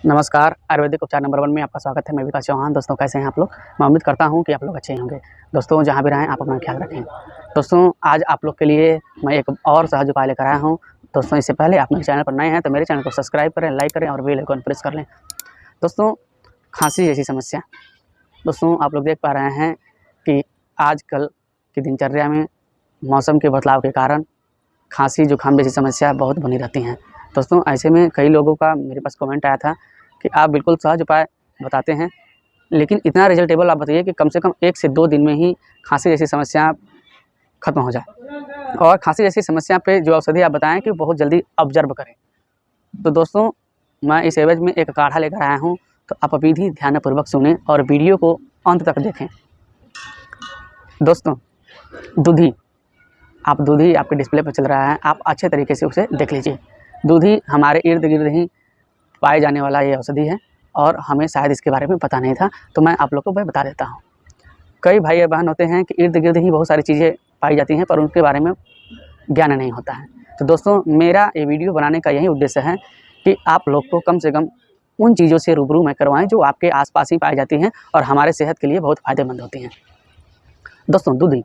नमस्कार, आयुर्वेदिक उपचार नंबर 1 में आपका स्वागत है। मैं विकास चौहान। दोस्तों, कैसे हैं आप लोग? मैं उम्मीद करता हूं कि आप लोग अच्छे ही होंगे। दोस्तों, जहां भी रहें आप अपना ख्याल रखें। दोस्तों, आज आप लोग के लिए मैं एक और सहज उपाय लेकर आया हूं। दोस्तों, इससे पहले आप मेरे चैनल पर नए हैं तो मेरे चैनल को सब्सक्राइब करें, लाइक करें और बेल आइकन प्रेस कर लें। दोस्तों, खांसी जैसी समस्या। दोस्तों, आप लोग देख पा रहे हैं कि आजकल की दिनचर्या में मौसम के बदलाव के कारण खांसी जुकाम जैसी समस्या बहुत बनी रहती हैं। दोस्तों, ऐसे में कई लोगों का मेरे पास कमेंट आया था कि आप बिल्कुल सहज उपाय बताते हैं, लेकिन इतना रिजल्टेबल आप बताइए कि कम से कम 1 से 2 दिन में ही खांसी जैसी समस्या ख़त्म हो जाए और खांसी जैसी समस्या पे जो औषधि आप बताएं कि बहुत जल्दी ऑब्जर्व करें। तो दोस्तों, मैं इस एवज में एक काढ़ा लेकर आया हूँ, तो आप अभी भी ध्यानपूर्वक सुनें और वीडियो को अंत तक देखें। दोस्तों, दूधी आपके डिस्प्ले पर चल रहा है, आप अच्छे तरीके से उसे देख लीजिए। दूधी हमारे इर्द-गिर्द ही पाए जाने वाला ये औषधि है और हमें शायद इसके बारे में पता नहीं था, तो मैं आप लोग को मैं बता देता हूँ। कई भाई या बहन होते हैं कि इर्द-गिर्द ही बहुत सारी चीज़ें पाई जाती हैं पर उनके बारे में ज्ञान नहीं होता है। तो दोस्तों, मेरा ये वीडियो बनाने का यही उद्देश्य है कि आप लोग को कम से कम उन चीज़ों से रूबरू में करवाएँ जो आपके आस-पास ही पाई जाती हैं और हमारे सेहत के लिए बहुत फ़ायदेमंद होती हैं। दोस्तों, दूधी,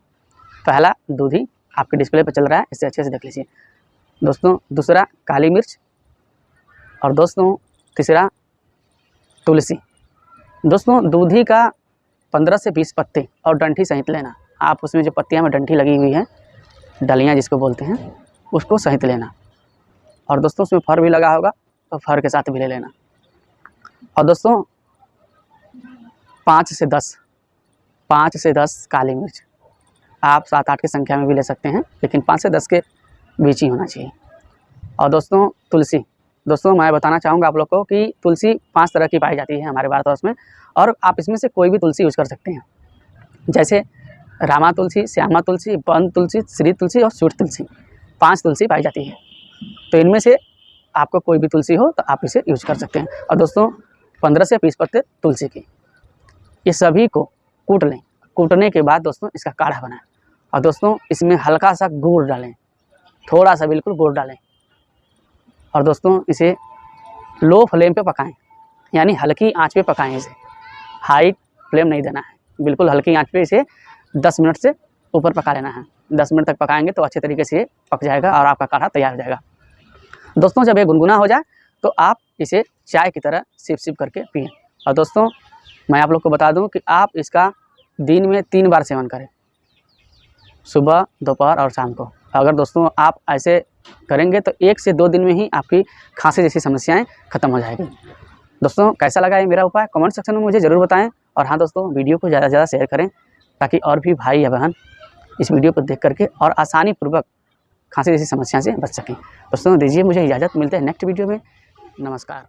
पहला दूधी आपके डिस्प्ले पर चल रहा है, इसे अच्छे से देख लीजिए। दोस्तों, दूसरा काली मिर्च और दोस्तों तीसरा तुलसी। दोस्तों, दूधी का 15 से 20 पत्ते और डंठी सहित लेना। आप उसमें जो पत्तियां में डंठी लगी हुई है, डलियां जिसको बोलते हैं, उसको सहित लेना। और दोस्तों, उसमें फर भी लगा होगा तो फर के साथ भी ले लेना। और दोस्तों 5 से 10 काली मिर्च। आप 7-8 की संख्या में भी ले सकते हैं, लेकिन 5 से 10 के बीच ही होना चाहिए। और दोस्तों तुलसी। दोस्तों, मैं बताना चाहूँगा आप लोग को कि तुलसी 5 तरह की पाई जाती है हमारे भारतवर्ष में और आप इसमें से कोई भी तुलसी यूज़ कर सकते हैं। जैसे रामा तुलसी, श्यामा तुलसी, वन तुलसी, श्री तुलसी और सूट तुलसी। 5 तुलसी पाई जाती है। तो इनमें से आपको कोई भी तुलसी हो तो आप इसे यूज़ कर सकते हैं। और दोस्तों 15 से 20 पत्ते तुलसी के, ये सभी को कूट लें। कूटने के बाद दोस्तों इसका काढ़ा बनाएं और दोस्तों इसमें हल्का सा गुड़ डालें, थोड़ा सा बिल्कुल गुड़ डालें। और दोस्तों इसे लो फ्लेम पे पकाएं, यानी हल्की आंच पे पकाएं। इसे हाई फ्लेम नहीं देना है, बिल्कुल हल्की आंच पे इसे 10 मिनट से ऊपर पका लेना है। 10 मिनट तक पकाएंगे तो अच्छे तरीके से पक जाएगा और आपका काढ़ा तैयार हो जाएगा। दोस्तों, जब ये गुनगुना हो जाए तो आप इसे चाय की तरह सिप करके पिएँ। और दोस्तों, मैं आप लोग को बता दूँ कि आप इसका दिन में 3 बार सेवन करें, सुबह, दोपहर और शाम को। अगर दोस्तों आप ऐसे करेंगे तो 1 से 2 दिन में ही आपकी खांसी जैसी समस्याएं ख़त्म हो जाएगी। दोस्तों, कैसा लगा ये मेरा उपाय कमेंट सेक्शन में मुझे ज़रूर बताएं। और हाँ दोस्तों, वीडियो को ज़्यादा से ज़्यादा शेयर करें ताकि और भी भाई या बहन इस वीडियो को देख करके और आसानी पूर्वक खांसी जैसी समस्या से बच सकें। दोस्तों, दीजिए मुझे इजाज़त, मिलते हैं नेक्स्ट वीडियो में। नमस्कार।